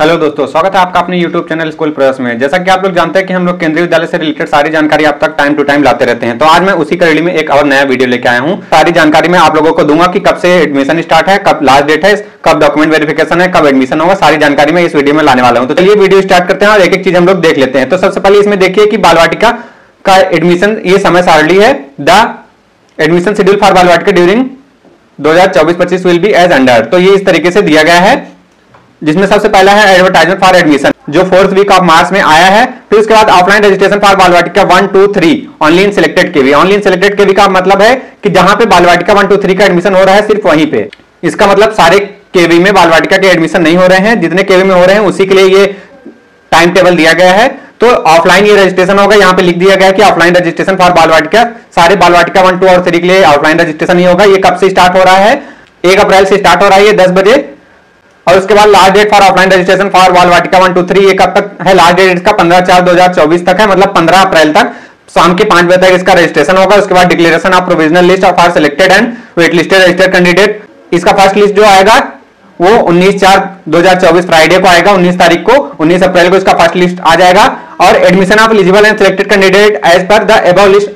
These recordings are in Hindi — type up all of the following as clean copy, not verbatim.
हेलो दोस्तों, स्वागत है आपका अपने YouTube चैनल स्कूल प्रयास में। जैसा कि आप लोग जानते हैं कि हम लोग केंद्रीय विद्यालय से रिलेटेड सारी जानकारी आप तक टाइम टू टाइम लाते रहते हैं। तो आज मैं उसी कड़ी में एक और नया वीडियो लेके आया हूं। सारी जानकारी मैं आप लोगों को दूंगा कि कब से एडमिशन स्टार्ट है, कब लास्ट डेट है, कब डॉक्यूमेंट वेरिफिकेशन है, कब एडमिशन होगा, सारी जानकारी मैं इस वीडियो में लाने वाला हूँ। तो चलिए वीडियो स्टार्ट करते हैं और एक एक चीज हम लोग देख लेते हैं। तो सबसे पहले इसमें देखिए कि बाल वाटिका का एडमिशन ये समय सारणी है। The admission schedule for Bal Vatika during 2024-25 will be as under. तो ये इस तरीके से दिया गया है, जिसमें सबसे पहला है एडवर्टाइजमेंट फॉर एडमिशन जो 4th वीक ऑफ मार्च में आया है। फिर उसके बाद offline registration for Bal Vatika 1, 2, 3 only in selected KV. Only in selected KV का मतलब है कि जहां पे बाल वाटिका 1, 2, 3 का एडमिशन हो रहा है सिर्फ वहीं पे। इसका मतलब सारे केवी में बाल वाटिका के एडमिशन नहीं हो रहे हैं, जितने केवी में हो रहे हैं उसी के लिए ये टाइम टेबल दिया गया है। तो ऑफलाइन ये रजिस्ट्रेशन होगा। यहाँ पे लिख दिया गया है कि ऑफलाइन रजिस्ट्रेशन फॉर बाल वाटिका, सारे बाल वाटिका 1, 2 और 3 के लिए ऑफलाइन रजिस्ट्रेशन ही होगा। ये कब से स्टार्ट हो रहा है? 1 अप्रैल से स्टार्ट हो रहा है, ये 10 बजे। और उसके बाद last date for offline registration for Bal Vatika 1, 2, 3 ये कब तक है? लास्ट डेट इसका 15/4/2024 तक है, मतलब 15 अप्रैल तक शाम के 5 बजे तक इसका रजिस्ट्रेशन होगा। उसके बाद declaration of provisional list of are selected and wait listed registered candidate. इसका फर्स्ट लिस्ट जो आएगा वो 19/4/2024 फ्राइडे को आएगा, 19 तारीख को। 19 अप्रैल को इसका फर्स्ट लिस्ट आ जाएगा। और admission of eligible and selected candidate as per the above list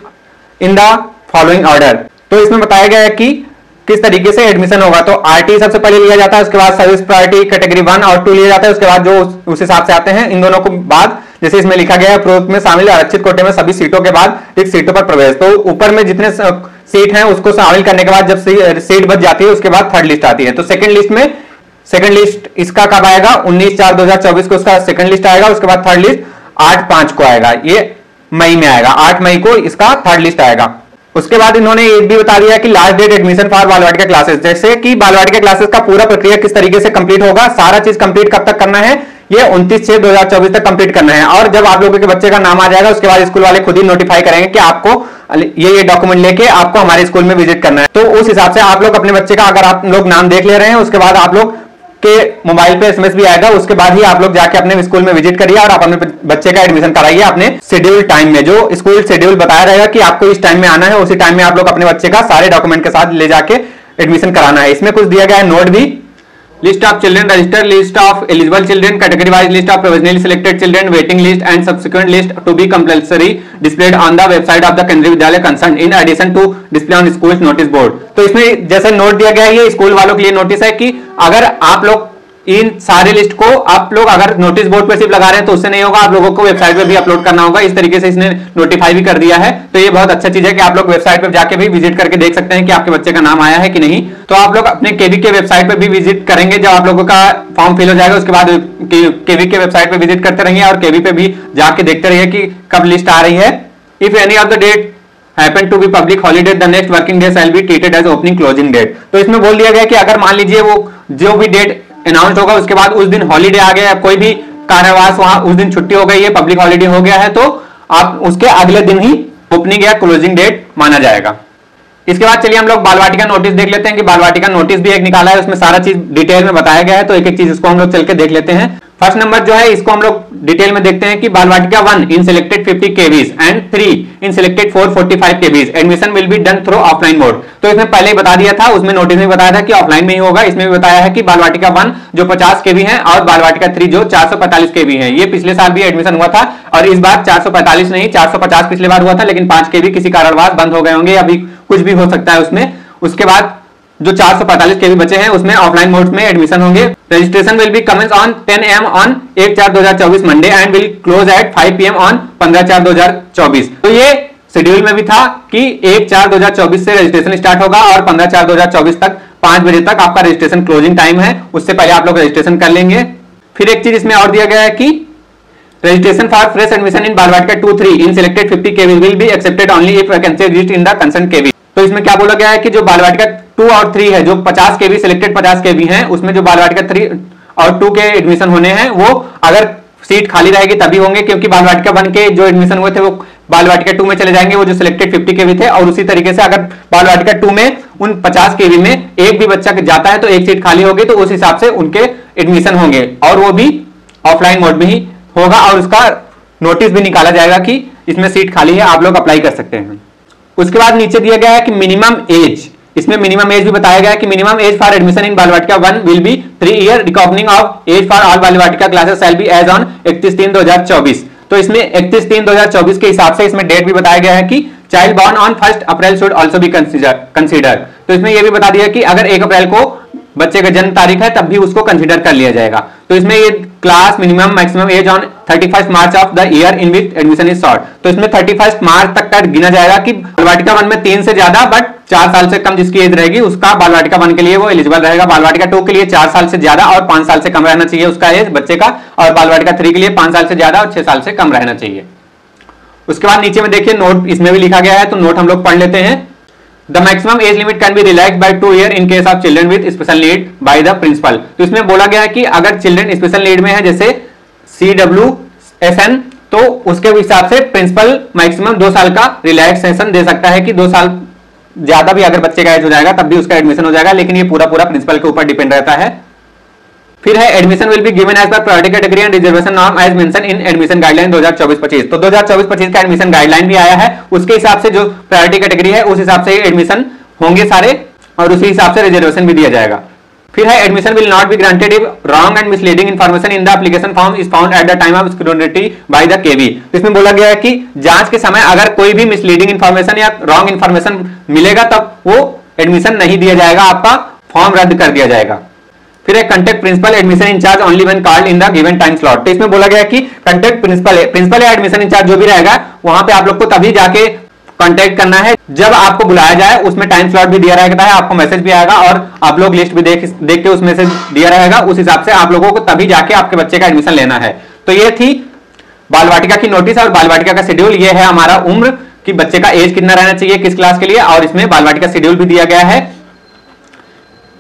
in the following order. तो इसमें बताया गया है कि किस तरीके से एडमिशन होगा। तो आरटी सबसे पहले लिया जाता है, उसके बाद सर्विस प्रायोरिटी कैटेगरी 1 और 2 लिया जाता है, उसके बाद जो उस हिसाब से आते हैं। इन दोनों को बाद जैसे इसमें लिखा गया है उपरोक्त में शामिल आरक्षित कोटे में सभी सीटों के बाद एक सीटों पर प्रवेश। तो ऊपर में जितने सीट हैं उसको शामिल करने के बाद जब सीट बच जाती है उसके बाद थर्ड लिस्ट आती है। तो सेकंड लिस्ट इसका कब आएगा? 19/4/2024 को इसका सेकंड लिस्ट आएगा। उसके बाद थर्ड लिस्ट 8/5 को आएगा, ये मई में आएगा। 8 मई को इसका थर्ड लिस्ट आएगा। उसके बाद इन्होंने ये भी बता दिया कि last date admission for Bal Vatika classes, जैसे कि बाल वाटिका क्लासेस का पूरा प्रक्रिया किस तरीके से कंप्लीट होगा। सारा चीज कंप्लीट कब तक करना है? ये 29/6/2024 तक कंप्लीट करना है। और जब आप लोगों के बच्चे का नाम आ जाएगा उसके बाद स्कूल वाले खुद ही नोटिफाई करेंगे कि आपको ये डॉक्यूमेंट लेके आपको हमारे स्कूल में विजिट करना है। तो उस हिसाब से आप लोग अपने बच्चे का अगर आप लोग नाम देख ले रहे हैं उसके बाद आप लोग के मोबाइल पे एसएमएस भी आएगा, उसके बाद ही आप लोग जाके अपने स्कूल में विजिट करिए और आप अपने बच्चे का एडमिशन कराइए अपने शेड्यूल टाइम में। जो स्कूल शेड्यूल बताया रहेगा कि आपको इस टाइम में आना है, उसी टाइम में आप लोग अपने बच्चे का सारे डॉक्यूमेंट के साथ ले जाके एडमिशन कराना है। इसमें कुछ दिया गया है नोट भी। List of children register, list of eligible children, category wise list of provisionally selected children, waiting list and subsequent list to be compulsory displayed on the website of the Kendriya Vidyalaya concern in addition to display on school notice board. तो इसमें जैसे नोट दिया गया है ये स्कूल वालों के लिए नोटिस है कि अगर आप लोग इन सारे लिस्ट को आप लोग अगर नोटिस बोर्ड पे सिर्फ लगा रहे हैं तो उससे नहीं होगा, आप लोगों को वेबसाइट पे भी अपलोड करना होगा। इस तरीके से इसने नोटिफाई भी कर दिया है। तो ये बहुत अच्छा चीज है कि आप लोग वेबसाइट पे जाके भी विजिट करके देख सकते हैं कि आपके बच्चे का नाम आया है कि नहीं। तो आप लोग अपने केवी के वेबसाइट पे भी विजिट करेंगे। जब आप लोगों का फॉर्म फिल हो जाएगा उसके बाद केवी के वेबसाइट पे विजिट करते रहेंगे और केवी पे भी जाके देखते रहिए कि कब लिस्ट आ रही है। If any of the date happen to be public holiday, the next working day shall be treated as opening closing date। तो इसमें बोल दिया गया कि अगर मान लीजिए वो जो भी डेट अनाउंस होगा उसके बाद उस दिन हॉलीडे आ गया, कोई भी कारावास वहां उस दिन छुट्टी हो गई है, पब्लिक हॉलीडे हो गया है, तो आप उसके अगले दिन ही ओपनिंग या क्लोजिंग डेट माना जाएगा। इसके बाद चलिए हम लोग बाल वाटिका नोटिस देख लेते हैं कि बाल वाटिका नोटिस भी एक निकाला है, उसमें सारा चीज डिटेल में बताया गया है। तो एक एक चीज इसको हम लोग चल के देख लेते हैं। फर्स्ट नंबर जो है इसको हम लोग डिटेल में देखते हैं कि Bal Vatika 1 in selected 50 KVs and 3 in selected 445 KVs admission will be done through offline mode. तो इसमें पहले ही बता दिया था, उसमें नोटिस में बताया था कि ऑफलाइन में ही होगा। इसमें भी बताया है कि बाल वाटिका 1 जो 50 केवी है और बाल वाटिका 3 जो 445 केवी है। ये पिछले साल भी एडमिशन हुआ था और इस बार 445 नहीं 450 पिछले बार हुआ था, लेकिन 5 केवी किसी कारणवश बंद हो गए होंगे, अभी कुछ भी हो सकता है उसमें। उसके बाद जो 445 केवी बचे हैं उसमें ऑफलाइन मोड में एडमिशन होंगे। Registration will be commence on 10 AM on 1/4/2024 Monday and will close at 5 PM on 15/4/2024। तो ये शेड्यूल में भी था कि 1/4/2024 से रजिस्ट्रेशन स्टार्ट होगा और 15/4/2024 तक 5 बजे तक आपका रजिस्ट्रेशन क्लोजिंग टाइम है। उससे पहले आप लोग रजिस्ट्रेशन कर लेंगे। फिर एक चीज इसमें और दिया गया है कि registration for fresh admission in Bal Vatika 2, 3 in selected 50 KV will be accepted only if vacancy exist in the concern KV. तो इसमें क्या बोला गया है कि जो बाल वाटिका 2 और 3 है, जो 50 केवी सिलेक्टेड 50 केवी हैं, उसमें जो बाल वाटिका 3 और 2 के एडमिशन होने हैं वो अगर सीट खाली रहेगी तभी होंगे, क्योंकि बाल वाटिका 1 के जो एडमिशन हुए थे वो बाल वाटिका 2 में चले जाएंगे, वो जो सिलेक्टेड 50 केवी थे। और उसी तरीके से अगर बाल वाटिका 2 में उन 50 केवी में एक भी बच्चा जाता है तो एक सीट खाली होगी, तो उस हिसाब से उनके एडमिशन होंगे और वो भी ऑफलाइन मोड में ही होगा। और उसका नोटिस भी निकाला जाएगा कि इसमें सीट खाली है, आप लोग अप्लाई कर सकते हैं। उसके बाद नीचे दिया गया है कि मिनिमम एज, इसमें मिनिमम एज भी बताया गया है कि minimum age for admission in Bal Vatika 1 will be 3 year reckoning of age for all Bal Vatika classes shall be as on 31/3/2024। तो इसमें 31/3/2024 के हिसाब से इसमें डेट भी बताया गया है कि child born on 1 April should also be consider. तो इसमें यह भी बता दिया कि अगर 1 अप्रैल को बच्चे का जन्म तारीख है तब भी उसको कंसीडर कर लिया जाएगा। तो इसमें ये class minimum maximum age on 31 March of the year in which admission is sought. तो इसमें 31 मार्च तक का गिना जाएगा कि बालवाटिका 1 में 3 से ज्यादा बट 4 साल से कम जिसकी एज रहेगी उसका बालवाटिका 1 के लिए वो एलिजिबल रहेगा। बालवाटिका 2 के लिए 4 साल से ज्यादा और 5 साल से कम रहना चाहिए उसका एज बच्चे का, और बालवाटिका 3 के लिए 5 साल से ज्यादा और 6 साल से कम रहना चाहिए। उसके बाद नीचे में देखिए नोट इसमें भी लिखा गया है, तो नोट हम लोग पढ़ लेते हैं। The maximum age limit can be relaxed by 2 years in case of children with special need by the principal। तो इसमें बोला गया है कि अगर चिल्ड्रन स्पेशल नीड में है जैसे CWSN तो उसके हिसाब से प्रिंसिपल मैक्सिमम 2 साल का रिलैक्सेशन दे सकता है कि 2 साल ज्यादा भी अगर बच्चे का एज हो जाएगा तब भी उसका एडमिशन हो जाएगा, लेकिन ये पूरा प्रिंसिपल के ऊपर डिपेंड रहता है। फिर है admission will be given as per priority category and reservation norm as mention in admission guideline 2024-25। तो 2024-25 का एडमिशन गाइडलाइन भी आया है, उसके हिसाब से जो प्रायोरिटी कैटेगरी है उस हिसाब से एडमिशन होंगे सारे और उसी हिसाब से रिजर्वेशन भी दिया जाएगा। फिर है admission will not be granted if wrong and misleading information in the application form is found at the time of scrutiny by the KV. इसमें बोला गया है कि जांच के समय अगर कोई भी मिसलीडिंग इन्फॉर्मेशन या रॉन्ग इन्फॉर्मेशन मिलेगा तब वो एडमिशन नहीं दिया जाएगा, आपका फॉर्म रद्द कर दिया जाएगा। फिर एक contact principal admission incharge only when called in the given time slot. तो इसमें बोला गया कि कंटेक्ट प्रिंसिपल या एडमिशन इंचार्ज जो भी रहेगा वहां पे आप लोग को तभी जाके कांटेक्ट करना है जब आपको बुलाया जाए। उसमें टाइम स्लॉट भी दिया रहेगा है, आपको मैसेज भी आएगा और आप लोग लिस्ट भी देख के उसमें से दिया रहेगा, उस हिसाब से आप लोगों को तभी जाके आपके बच्चे का एडमिशन लेना है। तो ये थी बालवाटिका की नोटिस और बालवाटिका का शेड्यूल। ये है हमारा उम्र कि बच्चे का एज कितना रहना चाहिए किस क्लास के लिए, और इसमें बालवाटिका शेड्यूल भी दिया गया है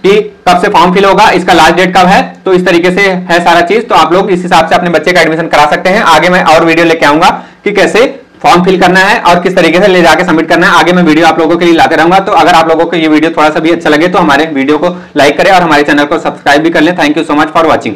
कि कब से फॉर्म फिल होगा, इसका लास्ट डेट कब है। तो इस तरीके से है सारा चीज, तो आप लोग इस हिसाब से अपने बच्चे का एडमिशन करा सकते हैं। आगे मैं और वीडियो लेके आऊंगा कि कैसे फॉर्म फिल करना है और किस तरीके से ले जाके सबमिट करना है। आगे मैं वीडियो आप लोगों के लिए लाते रहूंगा। तो अगर आप लोगों को ये वीडियो थोड़ा सा भी अच्छा लगे तो हमारे वीडियो को लाइक करें और हमारे चैनल को सब्सक्राइब भी कर लें। Thank you so much for watching.